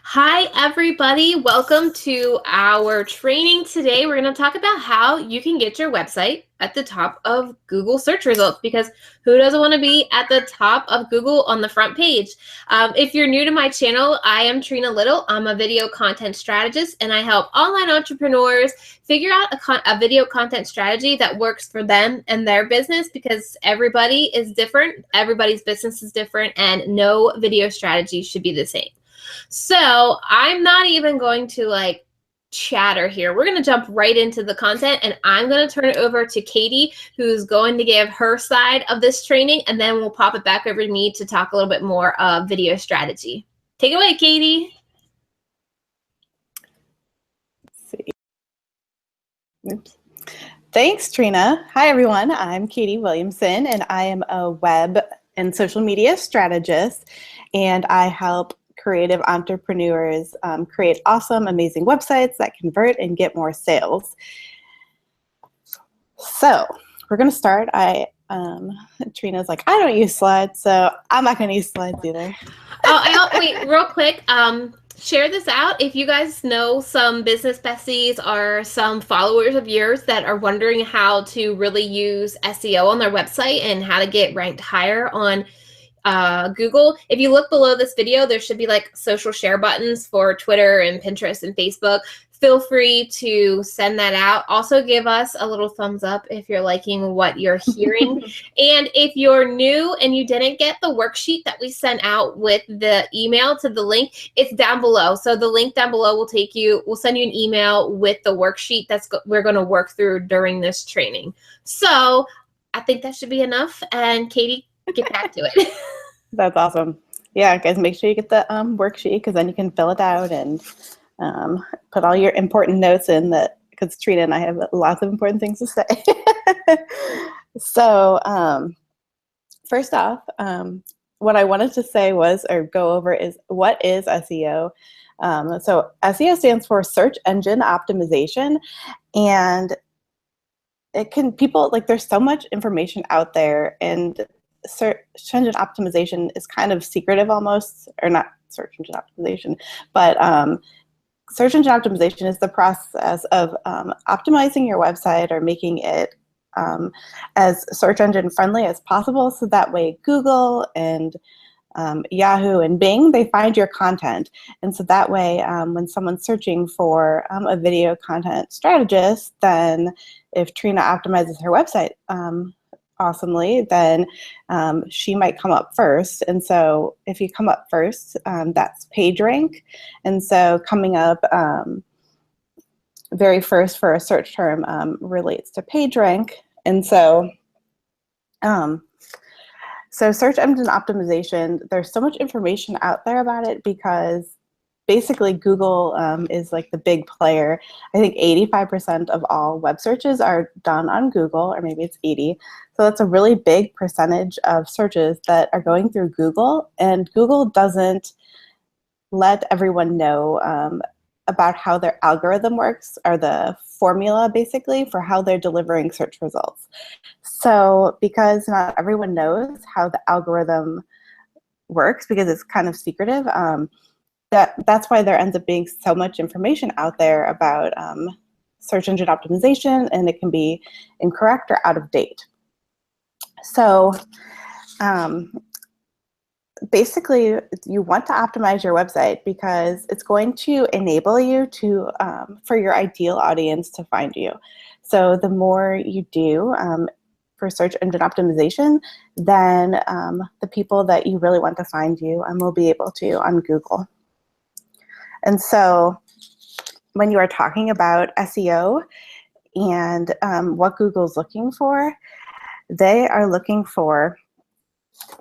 Hi, everybody. Welcome to our training today. We're going to talk about how you can get your website at the top of Google search results, because who doesn't want to be at the top of Google on the front page? If you're new to my channel, I am Trena Little. I'm a video content strategist, and I help online entrepreneurs figure out a video content strategy that works for them and their business, because everybody is different. Everybody's business is different, and no video strategy should be the same. So I'm not even going to chatter here. We're going to jump right into the content, and I'm going to turn it over to Katie, who's going to give her side of this training, and then we'll pop it back over to me to talk a little bit more of video strategy. Take it away, Katie. Let's see. Oops. Thanks, Trena. Hi, everyone. I'm Katie Williamson, and I am a web and social media strategist, and I help creative entrepreneurs create awesome, amazing websites that convert and get more sales. So we're going to start. Trena's like, I don't use slides, so I'm not going to use slides either. Wait, real quick. Share this out if you guys know some business besties or some followers of yours that are wondering how to really use SEO on their website and how to get ranked higher on Google. If you look below this video, there should be like social share buttons for Twitter and Pinterest and Facebook. Feel free to send that out. Also, give us a little thumbs up if you're liking what you're hearing. And if you're new and you didn't get the worksheet that we sent out with the email to the link, it's down below. So the link down below will send you an email with the worksheet we're going to work through during this training. So I think that should be enough. And Katie, get back to it. That's awesome. Yeah, guys, make sure you get the worksheet, because then you can fill it out and put all your important notes in, because Trena and I have lots of important things to say. So first off, what I wanted to say go over is, what is SEO? So SEO stands for search engine optimization, and there's so much information out there, and search engine optimization is kind of secretive almost, or not search engine optimization, but search engine optimization is the process of optimizing your website or making it as search engine friendly as possible, so that way Google and Yahoo and Bing, they find your content. And so that way, when someone's searching for a video content strategist, then if Trena optimizes her website awesomely, then she might come up first. And so if you come up first, that's page rank. And so coming up very first for a search term relates to page rank. And so search engine optimization, there's so much information out there about it, because basically Google is like the big player. I think 85% of all web searches are done on Google, or maybe it's 80. So that's a really big percentage of searches that are going through Google, and Google doesn't let everyone know about how their algorithm works, or the formula basically for how they're delivering search results. So because not everyone knows how the algorithm works, because it's kind of secretive, that's why there ends up being so much information out there about search engine optimization, and it can be incorrect or out of date. So basically, you want to optimize your website because it's going to enable you to for your ideal audience to find you. So the more you do for search engine optimization, then the people that you really want to find you will be able to on Google. And so when you are talking about SEO and what Google's looking for, they are looking for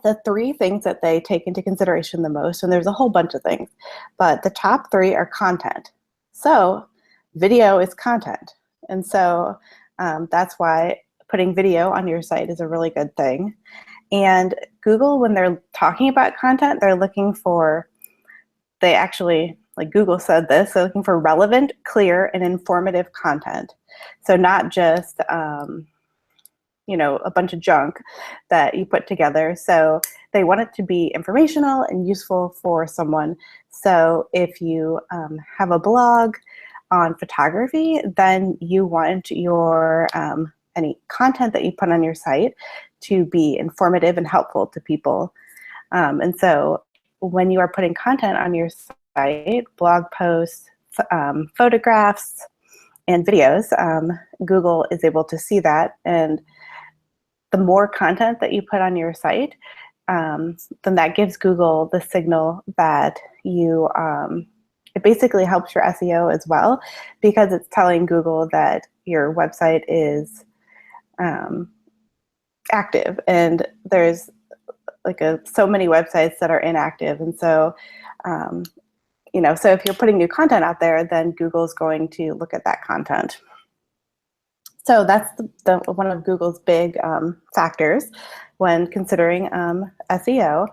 the 3 things that they take into consideration the most, and there's a whole bunch of things, but the top 3 are content. So video is content, and so that's why putting video on your site is a really good thing. And Google, when they're talking about content, they're looking for, like Google said this, they're looking for relevant, clear, and informative content. So not just a bunch of junk that you put together. So they want it to be informational and useful for someone. So if you have a blog on photography, then you want your any content that you put on your site to be informative and helpful to people. And so when you are putting content on your site, blog posts, photographs, and videos, Google is able to see that. And the more content that you put on your site, then that gives Google the signal that you, it basically helps your SEO as well, because it's telling Google that your website is active. And there's like so many websites that are inactive. And so, you know, so if you're putting new content out there, then Google's going to look at that content. So that's one of Google's big factors when considering SEO.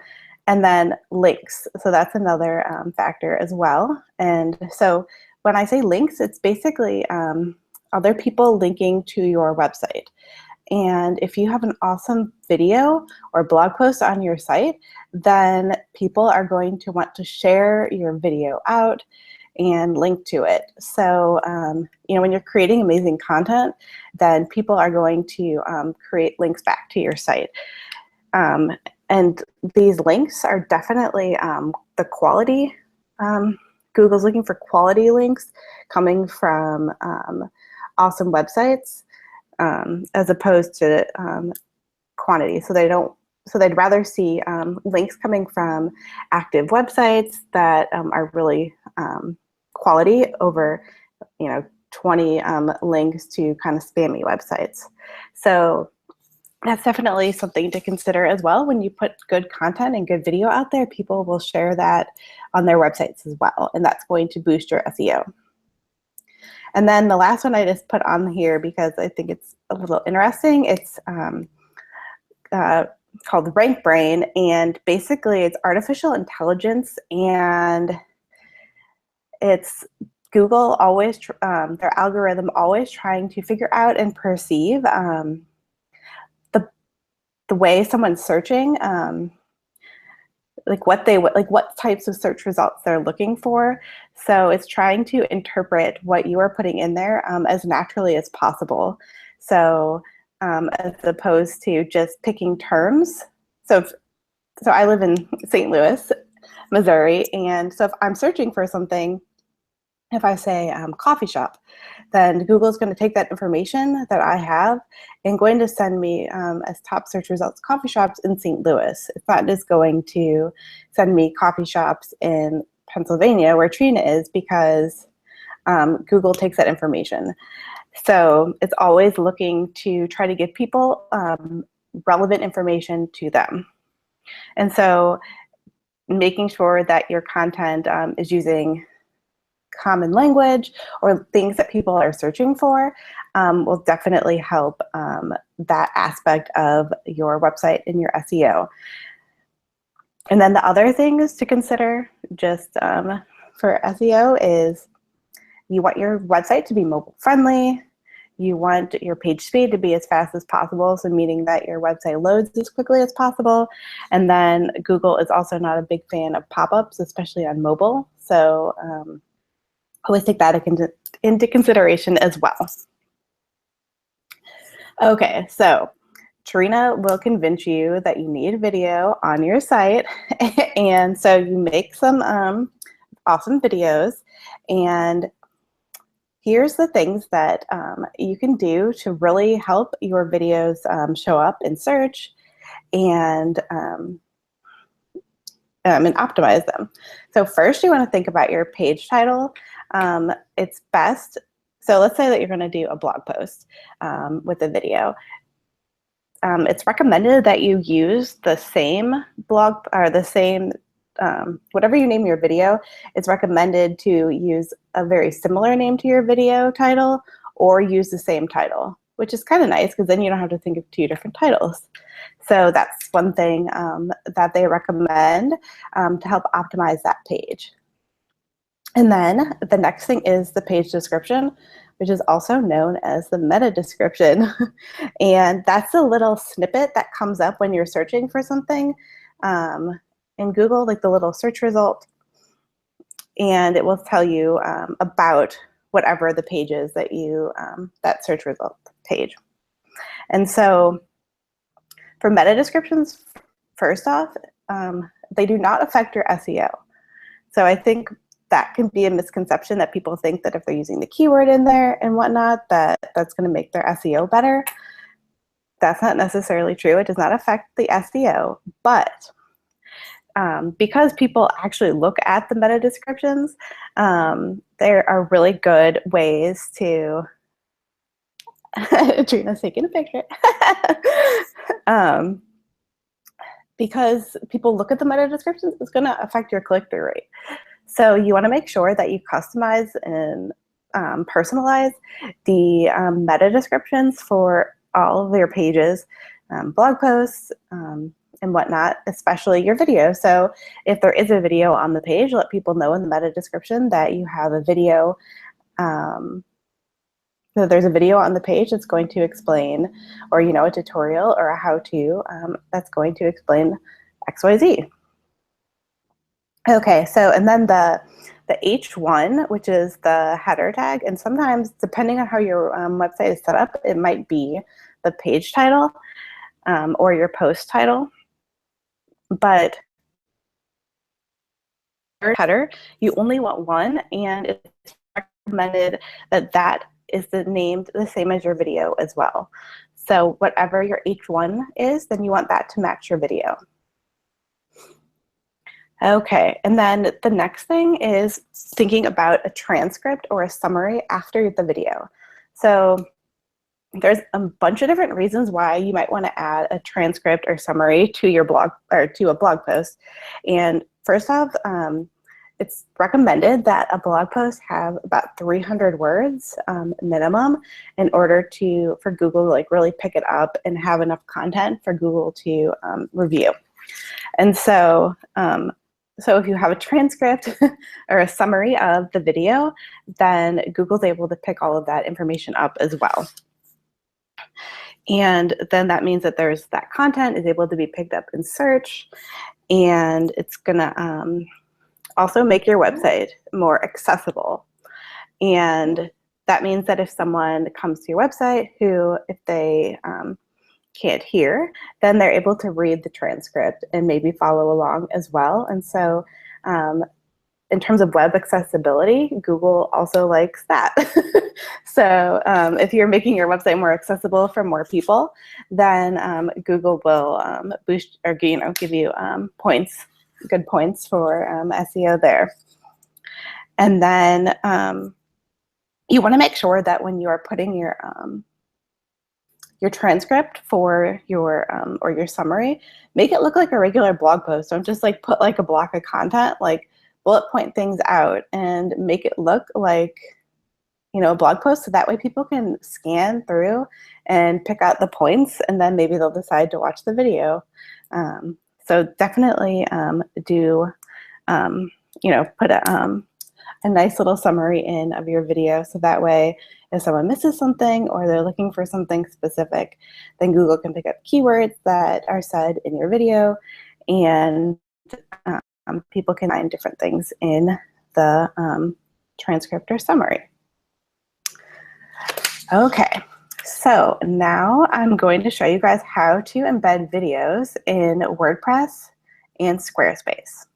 And then links. So that's another factor as well. And so when I say links, it's basically other people linking to your website. And if you have an awesome video or blog post on your site, then people are going to want to share your video out and link to it. So, you know, when you're creating amazing content, then people are going to create links back to your site. And these links are definitely the quality. Google's looking for quality links coming from awesome websites, as opposed to quantity. So they'd rather see links coming from active websites that are really quality over, you know, 20 links to kind of spammy websites. So that's definitely something to consider as well. When you put good content and good video out there, people will share that on their websites as well, and that's going to boost your SEO. And then the last one I just put on here because I think it's a little interesting. It's called Rank Brain, and basically it's artificial intelligence, and it's Google always, their algorithm always trying to figure out and perceive the way someone's searching, like what types of search results they're looking for. So it's trying to interpret what you are putting in there as naturally as possible. So as opposed to just picking terms. So I live in St. Louis, Missouri, and so if I'm searching for something, if I say coffee shop, then Google's going to take that information that I have and going to send me as top search results coffee shops in St. Louis. It's not just going to send me coffee shops in Pennsylvania where Trena is, because Google takes that information. So it's always looking to try to give people relevant information to them. And so making sure that your content is using common language or things that people are searching for will definitely help that aspect of your website and your SEO. And then the other things to consider just for SEO is you want your website to be mobile friendly. You want your page speed to be as fast as possible, so meaning that your website loads as quickly as possible. And then Google is also not a big fan of pop-ups, especially on mobile. So always take that into consideration as well. Okay, so Trena will convince you that you need video on your site. And so you make some awesome videos. And here's the things that you can do to really help your videos show up in search and optimize them. So first you want to think about your page title. It's best, so let's say that you're going to do a blog post with a video. It's recommended that you use the same blog or the same, whatever you name your video, it's recommended to use a very similar name to your video title or use the same title, which is kind of nice because then you don't have to think of two different titles. So that's one thing that they recommend to help optimize that page. And then the next thing is the page description, which is also known as the meta description. And that's a little snippet that comes up when you're searching for something. in Google, like the little search result, and it will tell you about whatever the page is that you, that search result page. And so for meta descriptions, first off, they do not affect your SEO. So I think that can be a misconception that people think that if they're using the keyword in there and whatnot, that that's going to make their SEO better. That's not necessarily true. It does not affect the SEO, but because people actually look at the meta descriptions, there are really good ways to, Trena's taking a picture. Because people look at the meta descriptions, it's going to affect your click-through rate. So you want to make sure that you customize and personalize the meta descriptions for all of your pages, blog posts, and whatnot, especially your video. So if there is a video on the page, let people know in the meta description that you have a video, so there's a video on the page that's going to explain, or a tutorial or a how-to that's going to explain XYZ. Okay, so and then the H1, which is the header tag, and sometimes depending on how your website is set up, it might be the page title or your post title. But header, you only want one, and it's recommended that that is named the same as your video as well. So whatever your H1 is, then you want that to match your video. Okay, and then the next thing is thinking about a transcript or a summary after the video. So there's a bunch of different reasons why you might want to add a transcript or summary to your blog or to a blog post. And first off, it's recommended that a blog post have about 300 words minimum in order for Google to like really pick it up and have enough content for Google to review. And so, so if you have a transcript or a summary of the video, then Google's able to pick all of that information up as well. And then that means that that content is able to be picked up in search, and it's gonna also make your website more accessible. And that means that if someone comes to your website who, if they can't hear, then they're able to read the transcript and maybe follow along as well. And so in terms of web accessibility, Google also likes that. So if you're making your website more accessible for more people, then Google will boost or give you points, good points for SEO there. And then you want to make sure that when you are putting your transcript for your or your summary, make it look like a regular blog post. Don't just like put like a block of content, like bullet point things out and make it look like a blog post, so that way people can scan through and pick out the points, and then maybe they'll decide to watch the video. So definitely do put a nice little summary in of your video, so that way if someone misses something or they're looking for something specific, then Google can pick up keywords that are said in your video, and people can find different things in the transcript or summary. Okay, so now I'm going to show you guys how to embed videos in WordPress and Squarespace.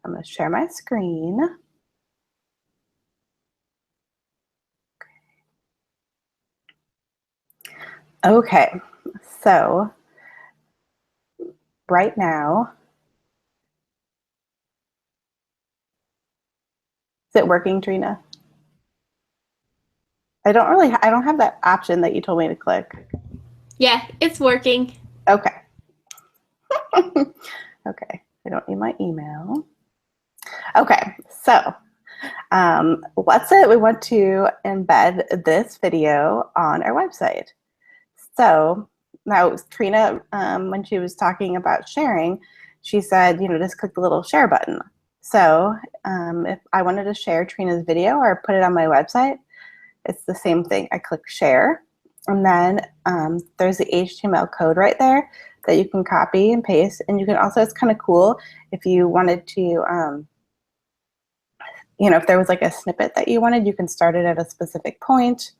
I'm going to share my screen. Okay, so right now, is it working, Trena? I don't have that option that you told me to click. Yeah, it's working. Okay. Okay, I don't need my email. Okay, so let's say we want to embed this video on our website. So now Trena, when she was talking about sharing, she said, just click the little share button. So if I wanted to share Trena's video or put it on my website, it's the same thing. I click share, and then there's the HTML code right there that you can copy and paste. And you can also, it's kind of cool if you wanted to, you know, if there was like a snippet that you wanted, you can start it at a specific point.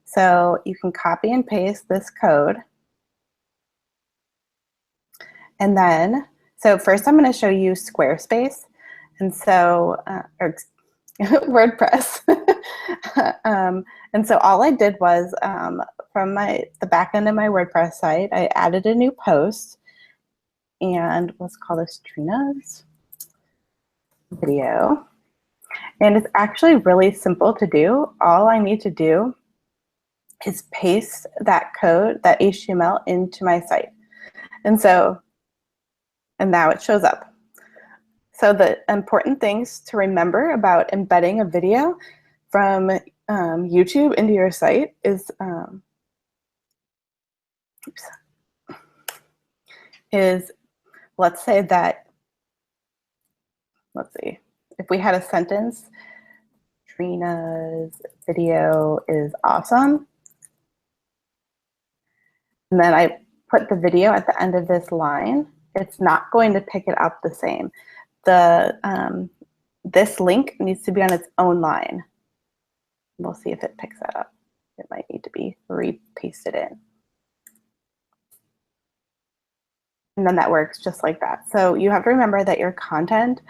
So you can copy and paste this code. And then, so first I'm going to show you Squarespace. And so, or WordPress. And so all I did was from the back end of my WordPress site, I added a new post, and let's call this Trena's video. And it's actually really simple to do. All I need to do is paste that code, that HTML, into my site. And so, and now it shows up. So the important things to remember about embedding a video from YouTube into your site is, let's say that, let's see, if we had a sentence, Trena's video is awesome, and then I put the video at the end of this line, it's not going to pick it up the same. This link needs to be on its own line. We'll see if it picks that up. It might need to be re-pasted in. And then that works just like that. So you have to remember that your content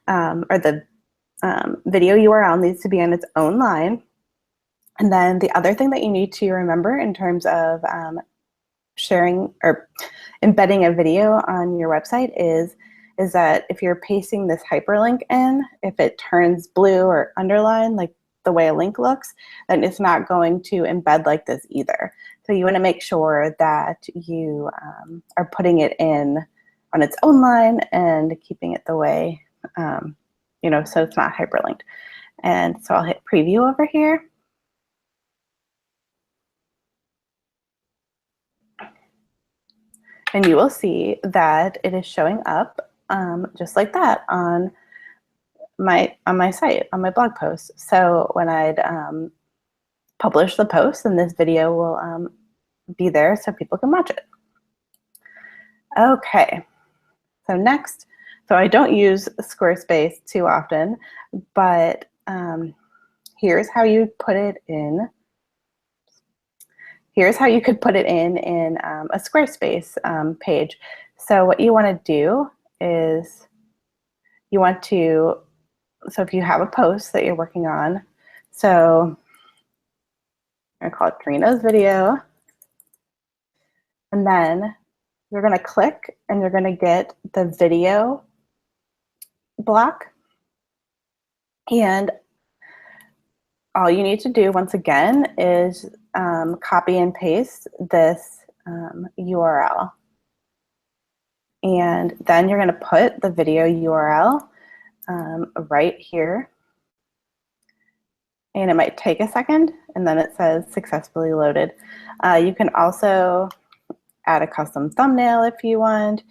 or the video URL needs to be on its own line. And then the other thing that you need to remember in terms of sharing or embedding a video on your website is that if you're pasting this hyperlink in, if it turns blue or underlined, like the way a link looks, then it's not going to embed like this either. So you want to make sure that you are putting it in on its own line and keeping it the way, you know, so it's not hyperlinked. And so I'll hit preview over here. And you will see that it is showing up just like that on my site, on my blog post. So when I'd publish the post, then this video will be there so people can watch it. Okay, so next, so I don't use Squarespace too often, but here's how you put it in. Here's how you could put it in a Squarespace page. So what you want to do is you want to, so if you have a post that you're working on, so I'm going to call it Trena's video, and then you're going to click and you're going to get the video block, and all you need to do once again is copy and paste this URL. And then you're going to put the video URL right here. And it might take a second, and then it says successfully loaded. You can also add a custom thumbnail if you want.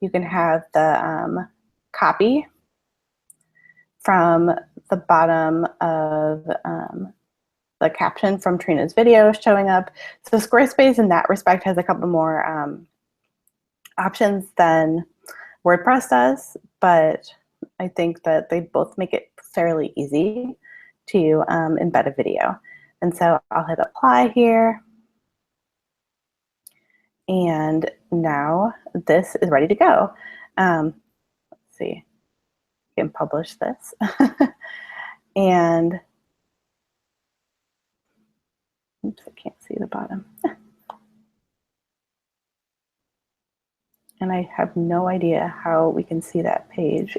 You can have the copy from the bottom of the caption from Trena's video showing up. So Squarespace in that respect has a couple more options than WordPress does, but I think that they both make it fairly easy to embed a video. And so I'll hit apply here. And now this is ready to go. Let's see, you can publish this. And oops, I can't see the bottom. And I have no idea how we can see that page,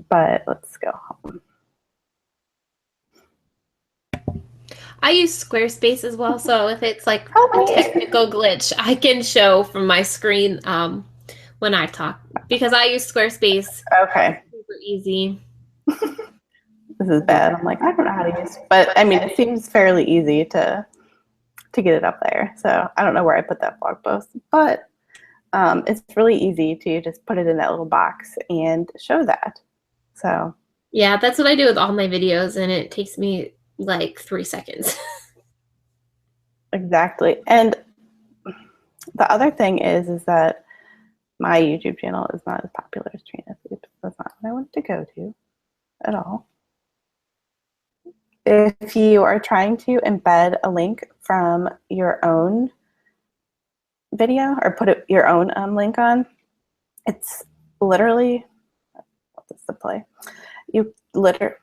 but let's go home. I use Squarespace as well, so if it's like a technical glitch, I can show from my screen when I talk, because I use Squarespace. Okay. Super easy. This is bad. I'm like, I don't know how to use, but I mean, it seems fairly easy to get it up there. So I don't know where I put that blog post, but it's really easy to just put it in that little box and show that. So yeah, that's what I do with all my videos, and it takes me like 3 seconds. Exactly. And The other thing is that my YouTube channel is not as popular as Trena's. Oops, that's not what I wanted to go to at all. If you are trying to embed a link from your own video or put your own link on, it's literally, what is the play? You literally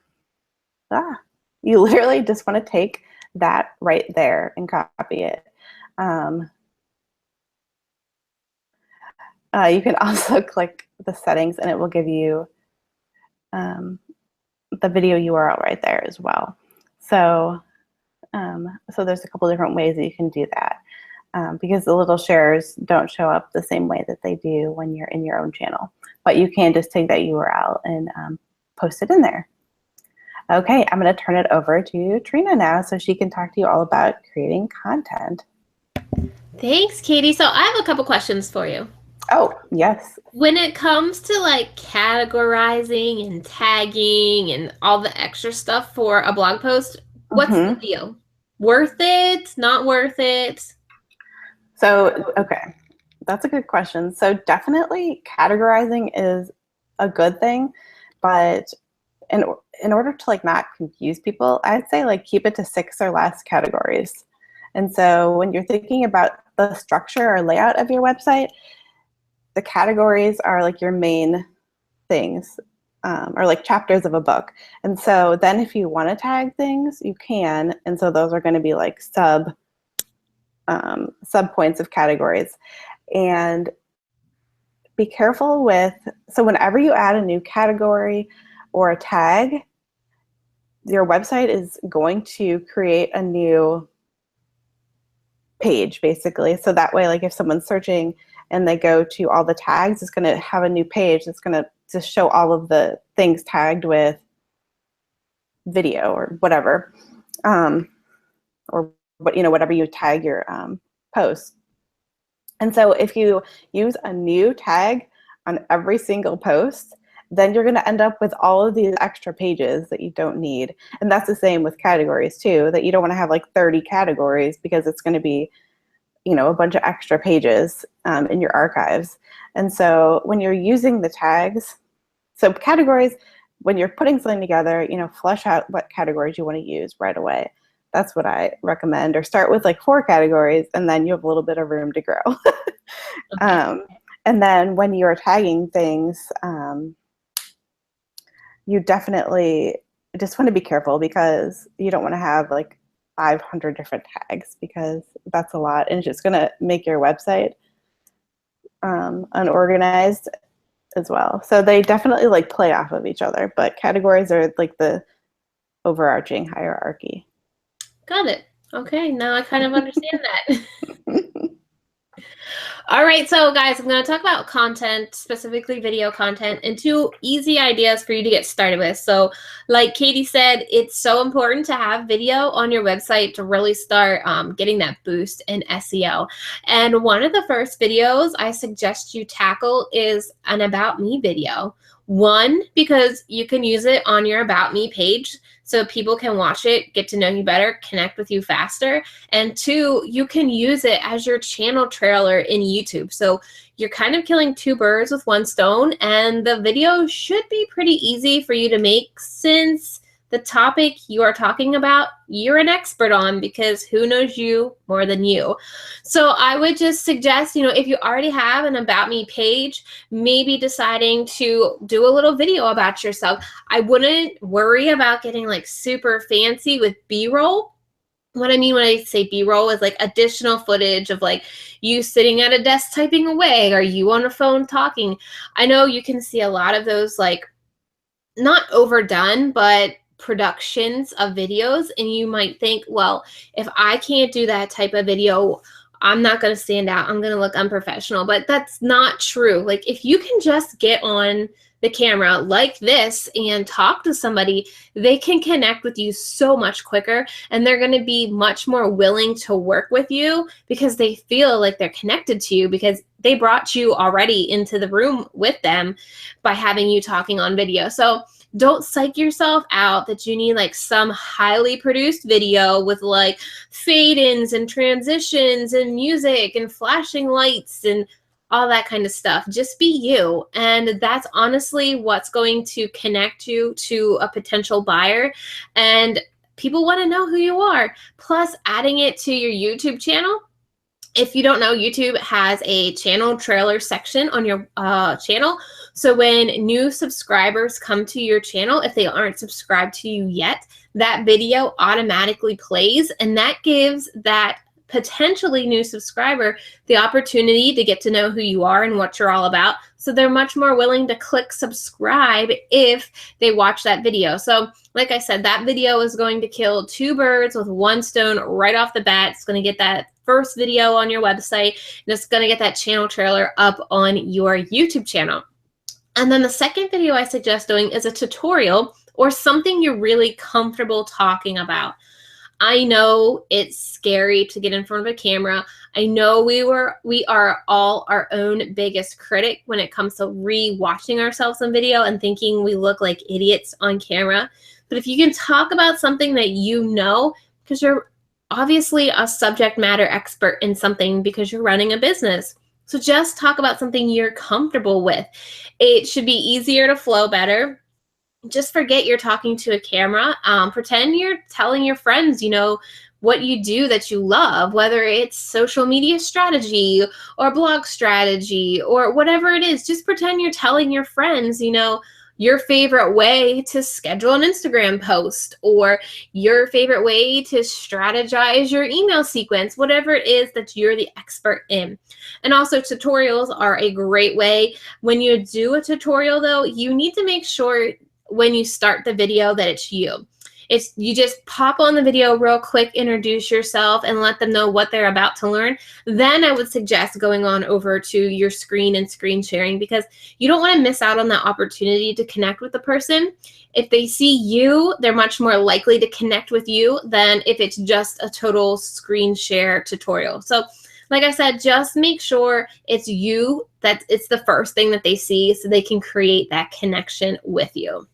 just want to take that right there and copy it. You can also click the settings and it will give you the video URL right there as well. So, so there's a couple different ways that you can do that because the little shares don't show up the same way that they do when you're in your own channel. But you can just take that URL and post it in there. Okay, I'm going to turn it over to Trena now so she can talk to you all about creating content. Thanks, Katie. So I have a couple questions for you. Oh, yes. When it comes to like categorizing and tagging and all the extra stuff for a blog post, what's the deal? Worth it? Not worth it? So, okay, that's a good question. So definitely categorizing is a good thing, but in order to like not confuse people, I'd say like keep it to 6 or less categories. And so when you're thinking about the structure or layout of your website, the categories are like your main things or like chapters of a book. And so then if you want to tag things, you can. And so those are going to be like sub points of categories. And be careful with, so whenever you add a new category or a tag, your website is going to create a new page basically. So that way, like if someone's searching and they go to all the tags, it's going to have a new page that's going to just show all of the things tagged with video or whatever, or what, you know, whatever you tag your post. And so if you use a new tag on every single post, then you're going to end up with all of these extra pages that you don't need. And that's the same with categories too, that you don't want to have like 30 categories because it's going to be, you know, a bunch of extra pages in your archives. And so when you're using the tags, so categories, when you're putting something together, you know, flesh out what categories you want to use right away. That's what I recommend. Or start with like 4 categories and then you have a little bit of room to grow. Okay. And then when you're tagging things, you definitely just want to be careful because you don't want to have like 500 different tags because that's a lot and it's just going to make your website unorganized as well. So they definitely like play off of each other, but categories are like the overarching hierarchy. Got it. Okay, now I kind of understand that. All right, so guys, I'm going to talk about content, specifically video content, and 2 easy ideas for you to get started with. So like Katie said, it's so important to have video on your website to really start getting that boost in SEO. And one of the first videos I suggest you tackle is an About Me video. 1, because you can use it on your About Me page so people can watch it, get to know you better, connect with you faster. And 2, you can use it as your channel trailer in YouTube. So you're kind of killing 2 birds with 1 stone, and the video should be pretty easy for you to make since the topic you are talking about, you're an expert on because who knows you more than you. So I would just suggest, you know, if you already have an About Me page, maybe deciding to do a little video about yourself. I wouldn't worry about getting like super fancy with B-roll. What I mean when I say B-roll is like additional footage of like you sitting at a desk typing away or you on a phone talking. I know you can see a lot of those like not overdone, but productions of videos, and you might think, well, if I can't do that type of video, I'm not going to stand out. I'm going to look unprofessional. But that's not true. Like if you can just get on the camera like this and talk to somebody, they can connect with you so much quicker, and they're going to be much more willing to work with you because they feel like they're connected to you because they brought you already into the room with them by having you talking on video. So Don't psych yourself out that you need like some highly produced video with like fade-ins and transitions and music and flashing lights and all that kind of stuff. Just be you. And that's honestly what's going to connect you to a potential buyer. And people want to know who you are. Plus, adding it to your YouTube channel. If you don't know, YouTube has a channel trailer section on your channel. So when new subscribers come to your channel, if they aren't subscribed to you yet, that video automatically plays, and that gives that potentially new subscriber the opportunity to get to know who you are and what you're all about. So they're much more willing to click subscribe if they watch that video. So like I said, that video is going to kill two birds with one stone right off the bat. It's going to get that first video on your website, and it's going to get that channel trailer up on your YouTube channel. And then the second video I suggest doing is a tutorial or something you're really comfortable talking about. I know it's scary to get in front of a camera. I know we are all our own biggest critic when it comes to re-watching ourselves on video and thinking we look like idiots on camera. But if you can talk about something that you know, because you're obviously a subject matter expert in something because you're running a business. So just talk about something you're comfortable with. It should be easier to flow better. Just forget you're talking to a camera. Pretend you're telling your friends, you know, what you do that you love, whether it's social media strategy or blog strategy or whatever it is. Just pretend you're telling your friends, you know, your favorite way to schedule an Instagram post or your favorite way to strategize your email sequence, whatever it is that you're the expert in. And also tutorials are a great way. When you do a tutorial though, you need to make sure when you start the video that it's you. You just pop on the video real quick, introduce yourself, and let them know what they're about to learn. Then I would suggest going on over to your screen and screen sharing, because you don't want to miss out on that opportunity to connect with the person. If they see you, they're much more likely to connect with you than if it's just a total screen share tutorial. So like I said, just make sure it's you, that it's the first thing that they see so they can create that connection with you.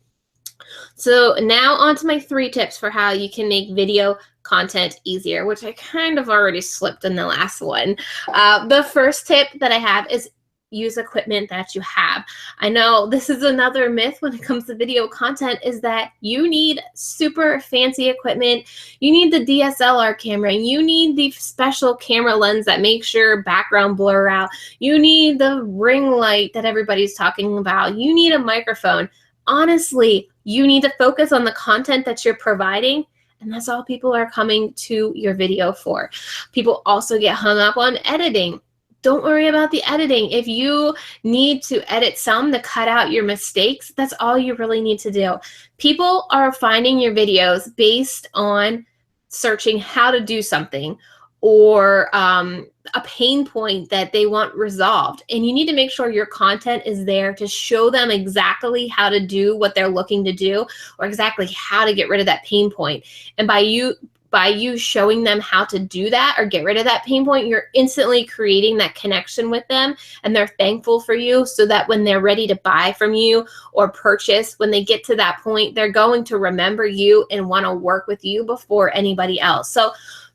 So now on to my 3 tips for how you can make video content easier, which I kind of already slipped in the last one. The first tip that I have is use equipment that you have. I know this is another myth when it comes to video content, is that you need super fancy equipment. You need the DSLR camera. You need the special camera lens that makes your background blur out. You need the ring light that everybody's talking about. You need a microphone. Honestly, you need to focus on the content that you're providing, and that's all people are coming to your video for. People also get hung up on editing. Don't worry about the editing. If you need to edit some to cut out your mistakes, that's all you really need to do. People are finding your videos based on searching how to do something or a pain point that they want resolved. And you need to make sure your content is there to show them exactly how to do what they're looking to do, or exactly how to get rid of that pain point. And by you showing them how to do that or get rid of that pain point, you're instantly creating that connection with them, and they're thankful for you, so that when they're ready to buy from you or purchase, when they get to that point, they're going to remember you and want to work with you before anybody else. So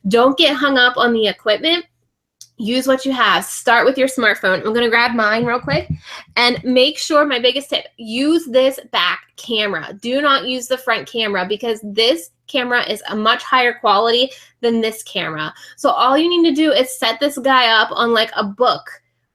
don't get hung up on the equipment. Use what you have. Start with your smartphone. I'm going to grab mine real quick, and make sure, my biggest tip, use this back camera. Do not use the front camera, because this camera is a much higher quality than this camera. So all you need to do is set this guy up on like a book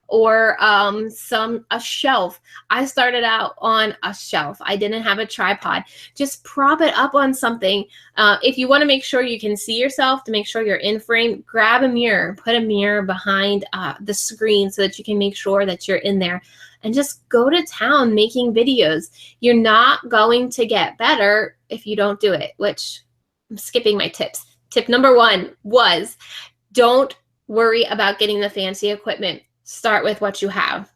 or a shelf. I started out on a shelf. I didn't have a tripod. Just prop it up on something. If you want to make sure you can see yourself, to make sure you're in frame, grab a mirror, put a mirror behind the screen so that you can make sure that you're in there, and just go to town making videos. You're not going to get better if you don't do it, which I'm skipping my tips. Tip number 1 was, don't worry about getting the fancy equipment. Start with what you have.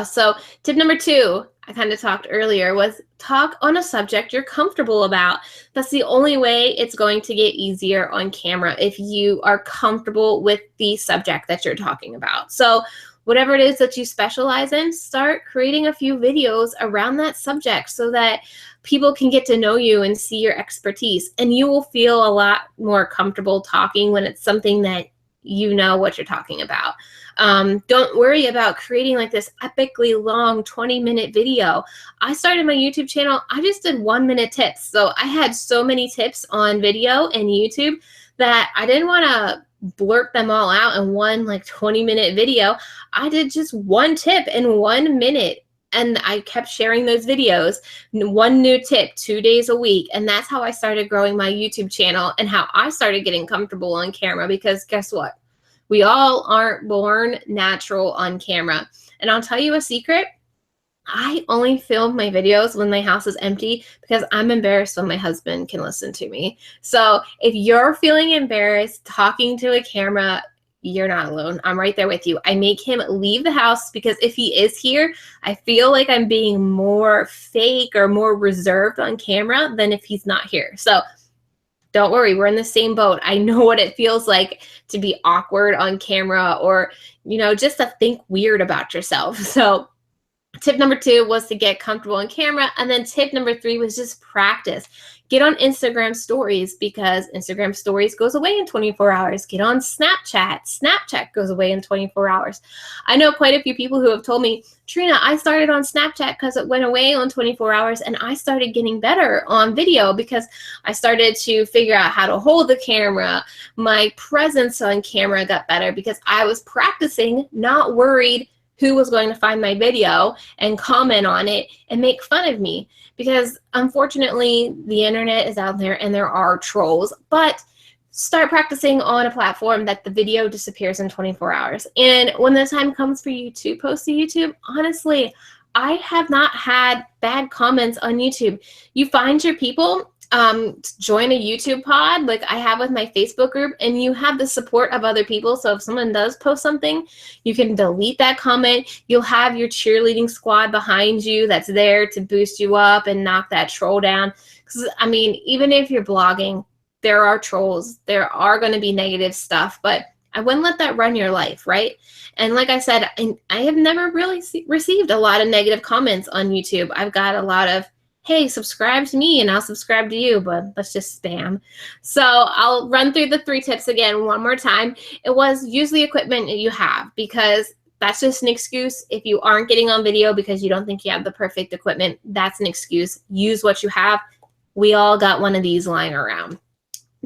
So tip number 2, I kind of talked earlier, was talk on a subject you're comfortable about. That's the only way it's going to get easier on camera, if you are comfortable with the subject that you're talking about. So whatever it is that you specialize in, start creating a few videos around that subject so that people can get to know you and see your expertise. And you will feel a lot more comfortable talking when it's something that you know what you're talking about. Don't worry about creating like this epically long 20-minute video. I started my YouTube channel, I just did 1-minute tips. So I had so many tips on video and YouTube that I didn't want to blurt them all out in one like 20-minute video. I did just one tip in 1 minute. And I kept sharing those videos, one new tip 2 days a week. And that's how I started growing my YouTube channel and how I started getting comfortable on camera, because guess what? We all aren't born natural on camera. And I'll tell you a secret. I only film my videos when my house is empty because I'm embarrassed when my husband can listen to me. So if you're feeling embarrassed talking to a camera, you're not alone. I'm right there with you. I make him leave the house because if he is here, I feel like I'm being more fake or more reserved on camera than if he's not here. So don't worry, we're in the same boat. I know what it feels like to be awkward on camera or, you know, just to think weird about yourself. So tip number 2 was to get comfortable on camera. And then tip number 3 was just practice. Get on Instagram stories because Instagram stories goes away in 24 hours. Get on Snapchat. Snapchat goes away in 24 hours. I know quite a few people who have told me, Trena, I started on Snapchat because it went away on 24 hours and I started getting better on video because I started to figure out how to hold the camera. My presence on camera got better because I was practicing, not worried who was going to find my video and comment on it and make fun of me. Because unfortunately, the internet is out there and there are trolls, but start practicing on a platform that the video disappears in 24 hours. And when the time comes for you to post to YouTube, honestly, I have not had bad comments on YouTube. You find your people, join a YouTube pod like I have with my Facebook group, and you have the support of other people. So if someone does post something, you can delete that comment. You'll have your cheerleading squad behind you that's there to boost you up and knock that troll down. Because I mean, even if you're blogging, there are trolls. There are going to be negative stuff, but I wouldn't let that run your life, right? And like I said, I have never really received a lot of negative comments on YouTube. I've got a lot of, hey, subscribe to me and I'll subscribe to you, but that's just spam. So I'll run through the 3 tips again one more time. It was use the equipment that you have, because that's just an excuse. If you aren't getting on video because you don't think you have the perfect equipment, that's an excuse. Use what you have. We all got one of these lying around.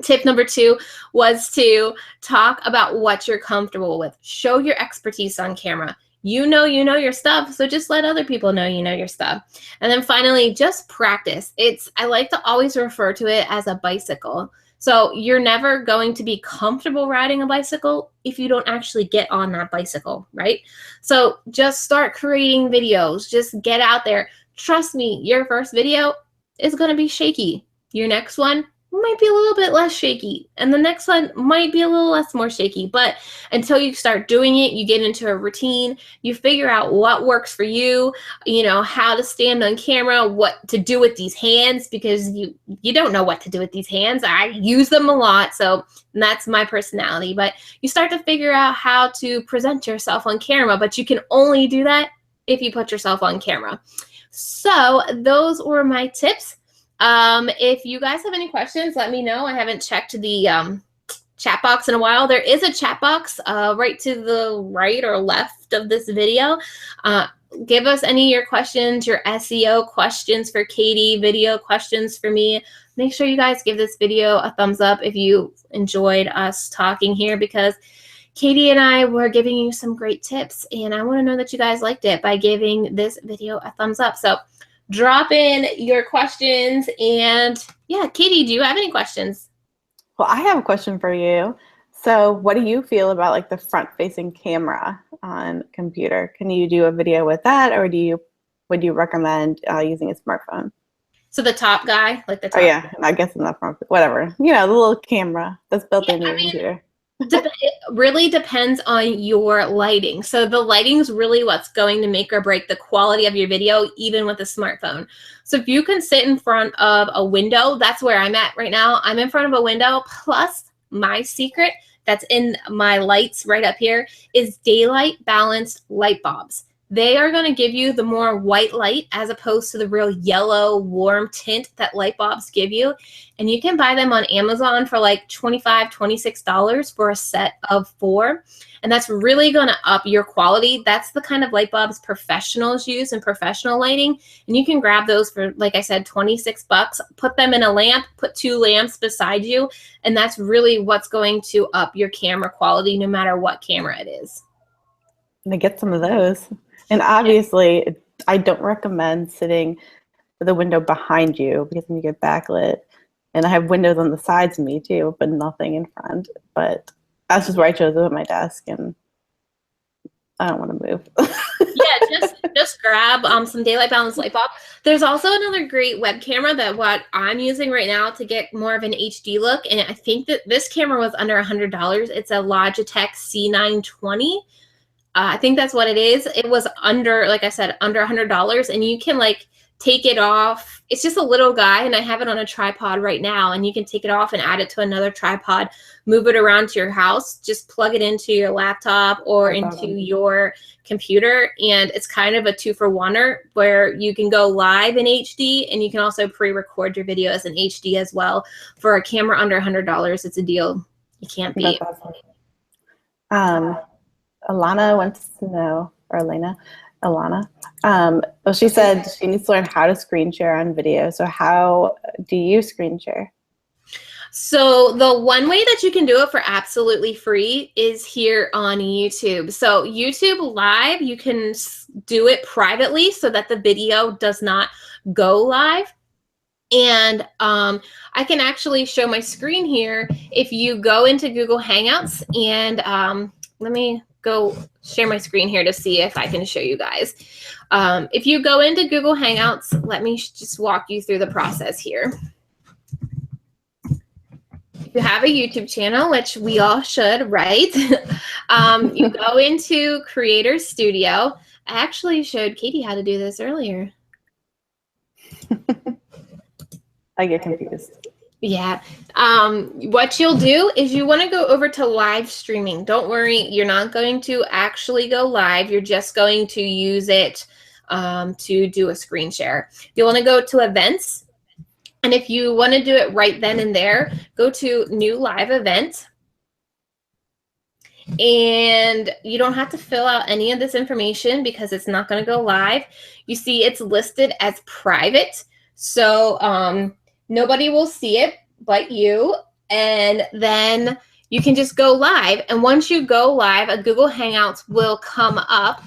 Tip number 2 was to talk about what you're comfortable with. Show your expertise on camera. You know your stuff, so just let other people know you know your stuff. And then finally, just practice. I like to always refer to it as a bicycle. So you're never going to be comfortable riding a bicycle if you don't actually get on that bicycle, right? So just start creating videos. Just get out there. Trust me, your first video is going to be shaky. Your next one might be a little bit less shaky, and the next one might be a little less more shaky. But until you start doing it, you get into a routine, you figure out what works for you, you know, how to stand on camera, what to do with these hands, because you don't know what to do with these hands. I use them a lot, so that's my personality. But you start to figure out how to present yourself on camera, but you can only do that if you put yourself on camera. So those were my tips. If you guys have any questions, let me know. I haven't checked the chat box in a while. There is a chat box right to the right or left of this video. Give us any of your questions, your SEO questions for Katie, video questions for me. Make sure you guys give this video a thumbs up if you enjoyed us talking here, because Katie and I were giving you some great tips, and I want to know that you guys liked it by giving this video a thumbs up. So drop in your questions. And yeah, Katie, do you have any questions? Well, I have a question for you. So what do you feel about like the front-facing camera on computer? Can you do a video with that, or would you recommend using a smartphone? So the top guy, like the top. Oh yeah, I guess in the front, whatever. You know, the little camera that's built into your computer. It really depends on your lighting. So the lighting is really what's going to make or break the quality of your video, even with a smartphone. So if you can sit in front of a window, that's where I'm at right now. I'm in front of a window. Plus, my secret, that's in my lights right up here is daylight balanced light bulbs. They are going to give you the more white light as opposed to the real yellow warm tint that light bulbs give you. And you can buy them on Amazon for like $25, $26 for a set of 4. And that's really going to up your quality. That's the kind of light bulbs professionals use in professional lighting. And you can grab those for, like I said, 26 bucks, put them in a lamp, put 2 lamps beside you. And that's really what's going to up your camera quality no matter what camera it is. And I get some of those. And obviously, I don't recommend sitting with a window behind you because then you get backlit. And I have windows on the sides of me too, but nothing in front. But that's just where I chose to put my desk, and I don't want to move. Yeah, just grab some daylight balanced light bulb. There's also another great web camera that what I'm using right now to get more of an HD look, and I think that this camera was under $100. It's a Logitech C920. I think that's what it is. It was under, like I said, under $100, and you can like take it off. It's just a little guy, and I have it on a tripod right now, and you can take it off and add it to another tripod, move it around to your house, just plug it into your laptop or into your computer, and it's kind of a 2-for-1er where you can go live in HD, and you can also pre-record your videos in HD as well. For a camera under $100, it's a deal you can't beat. That's awesome. Alana wants to know, or Alana, well, she said she needs to learn how to screen share on video. So how do you screen share? So the one way that you can do it for absolutely free is here on YouTube. So YouTube Live, you can do it privately so that the video does not go live. And I can actually show my screen here. If you go into Google Hangouts and let me go share my screen here to see if I can show you guys. If you go into Google Hangouts, let me just walk you through the process here. If you have a YouTube channel, which we all should, right? You go into Creator Studio. I actually showed Katie how to do this earlier. I get confused. Yeah. What you'll do is you want to go over to live streaming. Don't worry, you're not going to actually go live. You're just going to use it to do a screen share. You want to go to events. And if you want to do it right then and there, go to new live event. And you don't have to fill out any of this information because it's not going to go live. You see it's listed as private. So nobody will see it but you. And then you can just go live. And once you go live, a Google Hangouts will come up.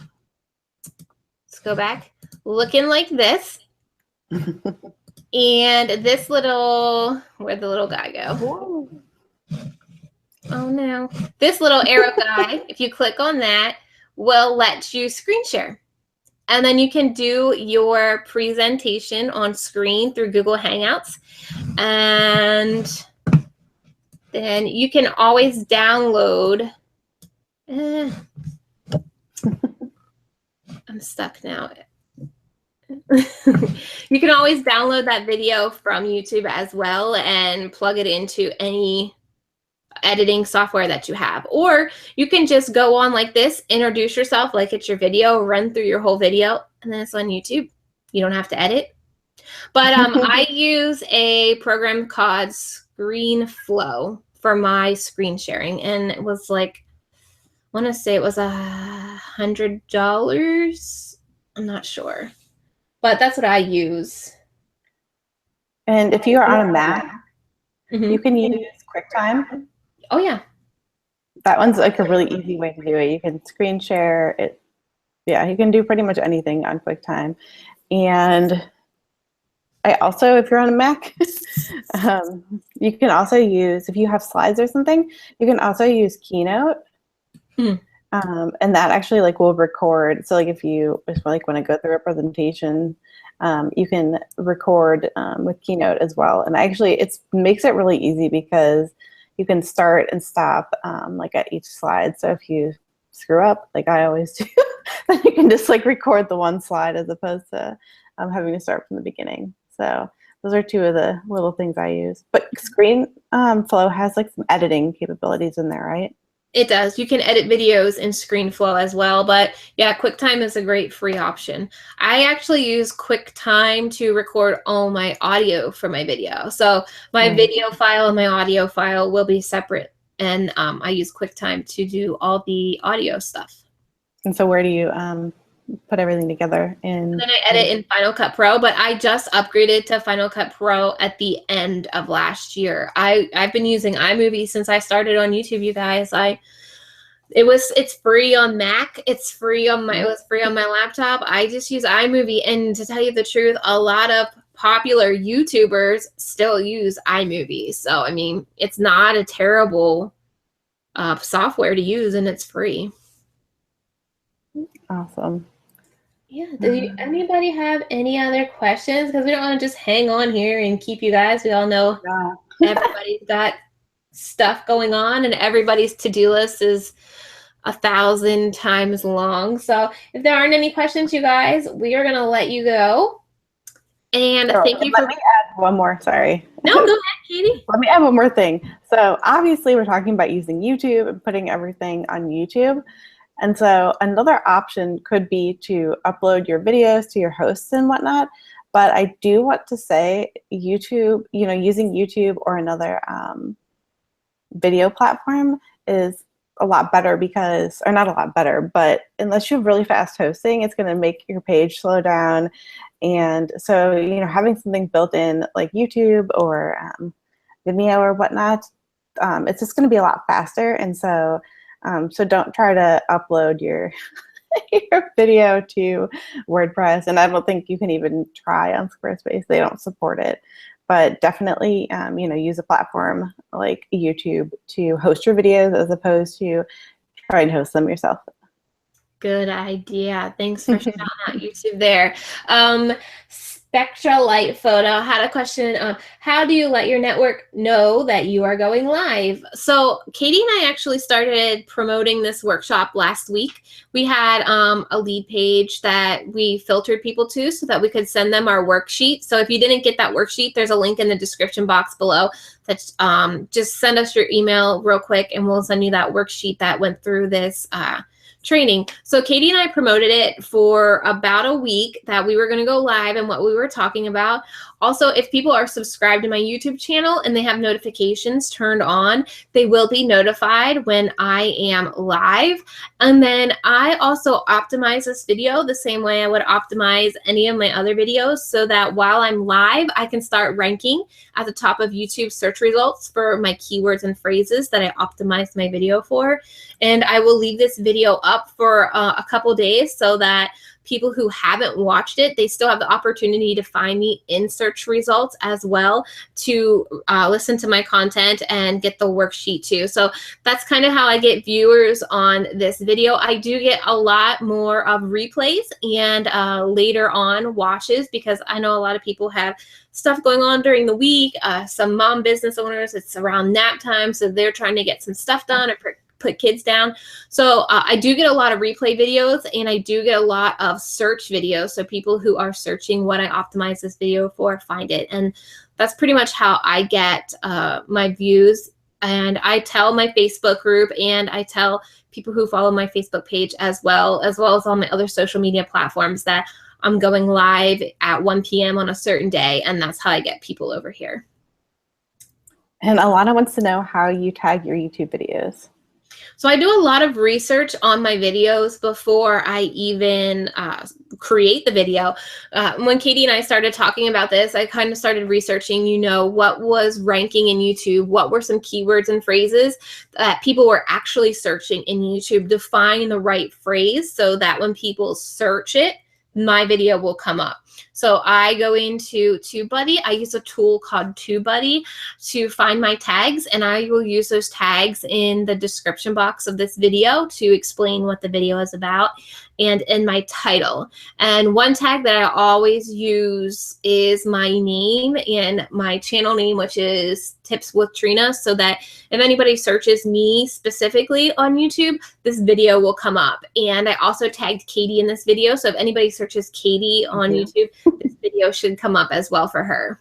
Let's go back. Looking like this. And this little, where'd the little guy go? Whoa. Oh no. This little arrow guy, if you click on that, will let you screen share. And then you can do your presentation on screen through Google Hangouts. And then you can always download. I'm stuck now. You can always download that video from YouTube as well and plug it into any editing software that you have. Or you can just go on like this, introduce yourself like it's your video, run through your whole video, and then it's on YouTube. You don't have to edit. But I use a program called ScreenFlow for my screen sharing, and it was like, I want to say it was $100. I'm not sure, but that's what I use. And if you are on a Mac, you can use QuickTime. Oh yeah. That one's like a really easy way to do it. You can screen share it. Yeah, you can do pretty much anything on QuickTime. And I also, if you're on a Mac, you can also use, if you have slides or something, you can also use Keynote. And that actually like will record. So like if you like want to go through a presentation, you can record with Keynote as well. And actually it makes it really easy because you can start and stop like at each slide. So if you screw up, like I always do, then you can just like record the one slide as opposed to having to start from the beginning. So Those are two of the little things I use. But ScreenFlow has like some editing capabilities in there, right? It does. You can edit videos in ScreenFlow as well, but yeah, QuickTime is a great free option. I actually use QuickTime to record all my audio for my video. So my video file and my audio file will be separate, and I use QuickTime to do all the audio stuff. And so where do you put everything together in? Then I edit in Final Cut Pro, but I just upgraded to Final Cut Pro at the end of last year. I've been using iMovie since I started on YouTube, you guys. It's free on Mac. It was free on my laptop. I just use iMovie, and to tell you the truth, a lot of popular YouTubers still use iMovie. So I mean, it's not a terrible software to use, and it's free. Awesome. Yeah. Does anybody have any other questions? Because we don't want to just hang on here and keep you guys. We all know everybody's got stuff going on, and everybody's to-do list is 1,000 times long. So if there aren't any questions, you guys, we are going to let you go. And thank you for... Let me add one more. Sorry. No, go ahead, Katie. Let me add one more thing. So obviously we're talking about using YouTube and putting everything on YouTube. And so another option could be to upload your videos to your hosts and whatnot. But I do want to say YouTube, using YouTube or another video platform is a lot better because, or not a lot better, but unless you have really fast hosting, it's going to make your page slow down. And so, having something built in like YouTube or Vimeo or whatnot, it's just going to be a lot faster. And so, so don't try to upload your your video to WordPress. And I don't think you can even try on Squarespace. They don't support it. But definitely, use a platform like YouTube to host your videos as opposed to trying to host them yourself. Good idea. Thanks for shouting out YouTube there. Spectra Light Photo had a question. How do you let your network know that you are going live? So Katie and I actually started promoting this workshop last week. We had a lead page that we filtered people to so that we could send them our worksheet. So if you didn't get that worksheet, there's a link in the description box below. That's just send us your email real quick and we'll send you that worksheet that went through this training. So Katie and I promoted it for about a week that we were going to go live and what we were talking about. Also, if people are subscribed to my YouTube channel and they have notifications turned on, they will be notified when I am live. And then I also optimize this video the same way I would optimize any of my other videos so that while I'm live, I can start ranking at the top of YouTube search results for my keywords and phrases that I optimized my video for. And I will leave this video up for a couple days so that people who haven't watched it, they still have the opportunity to find me in search results as well to listen to my content and get the worksheet too. So that's kind of how I get viewers on this video. I do get a lot more of replays and later on watches because I know a lot of people have stuff going on during the week. Some mom business owners, it's around nap time, so they're trying to get some stuff done or put kids down. So I do get a lot of replay videos and I do get a lot of search videos. So people who are searching what I optimized this video for find it. And that's pretty much how I get my views. And I tell my Facebook group and I tell people who follow my Facebook page as well as all my other social media platforms that I'm going live at 1 p.m. on a certain day. And that's how I get people over here. And Alana wants to know how you tag your YouTube videos. So I do a lot of research on my videos before I even create the video. When Katie and I started talking about this, I kind of started researching, what was ranking in YouTube, what were some keywords and phrases that people were actually searching in YouTube to find the right phrase so that when people search it, my video will come up. So I go into TubeBuddy. I use a tool called TubeBuddy to find my tags, and I will use those tags in the description box of this video to explain what the video is about and in my title. And one tag that I always use is my name and my channel name, which is Tips with Trena, so that if anybody searches me specifically on YouTube, this video will come up. And I also tagged Katie in this video, so if anybody searches Katie on YouTube, this video should come up as well for her.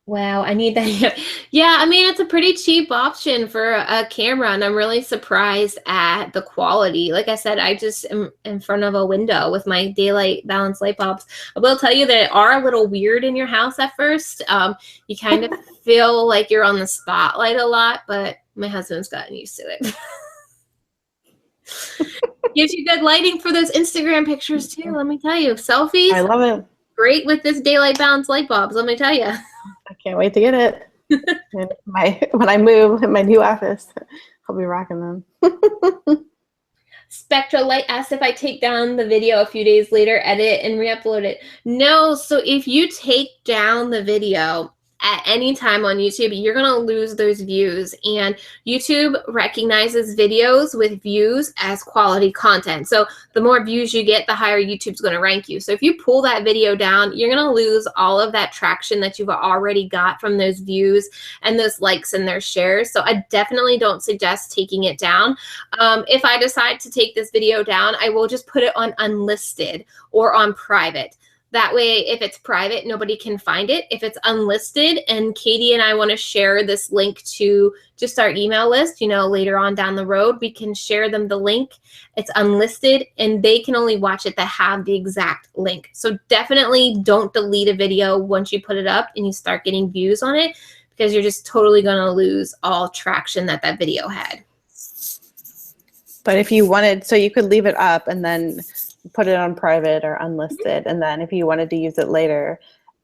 Wow, I need that. Yeah, I mean, it's a pretty cheap option for a camera, and I'm really surprised at the quality. Like I said, I just am in front of a window with my daylight balance light bulbs. I will tell you that are a little weird in your house at first. You kind of feel like you're on the spotlight a lot, but my husband's gotten used to it. Gives you good lighting for those Instagram pictures too, let me tell you. Selfies. I love it. Great with this daylight balance light bulbs, let me tell you. I can't wait to get it. When I move in my new office, I'll be rocking them. Spectra Light asked if I take down the video a few days later, edit, and re-upload it. No, so if you take down the video at any time on YouTube, you're going to lose those views. And YouTube recognizes videos with views as quality content. So the more views you get, the higher YouTube's going to rank you. So if you pull that video down, you're going to lose all of that traction that you've already got from those views and those likes and their shares. So I definitely don't suggest taking it down. If I decide to take this video down, I will just put it on unlisted or on private. That way, if it's private, nobody can find it. If it's unlisted and Katie and I want to share this link to just our email list, you know, later on down the road, we can share them the link. It's unlisted and they can only watch it that have the exact link. So definitely don't delete a video once you put it up and you start getting views on it, because you're just totally going to lose all traction that that video had. But if you wanted, so you could leave it up and then put it on private or unlisted, and then if you wanted to use it later,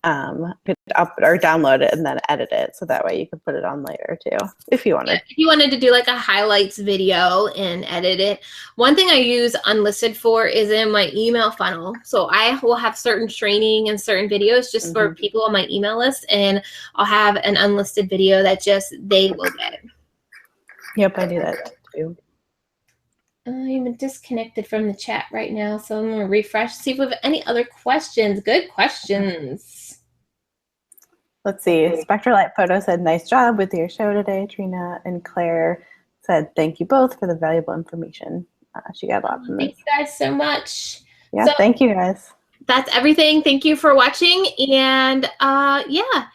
you could up or download it and then edit it, so that way you could put it on later too, if you wanted. If you wanted to do like a highlights video and edit it. One thing I use unlisted for is in my email funnel. So I will have certain training and certain videos just for people on my email list, and I'll have an unlisted video that just they will get. Yep, I do that too. I'm disconnected from the chat right now, so I'm going to refresh, see if we have any other questions. Good questions. Let's see. Spectra Light Photo said, nice job with your show today, Trena. And Claire said, thank you both for the valuable information. She got a lot from this. Thank you guys so much. Yeah, so, thank you guys. That's everything. Thank you for watching. And yeah,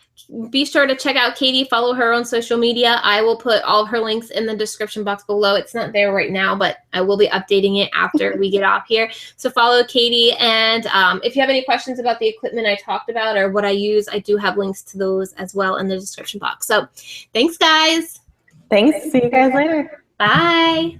be sure to check out Katie, follow her on social media. I will put all of her links in the description box below. It's not there right now, but I will be updating it after we get off here. So follow Katie. And if you have any questions about the equipment I talked about or what I use, I do have links to those as well in the description box. So thanks, guys. Thanks. See you guys later. Bye.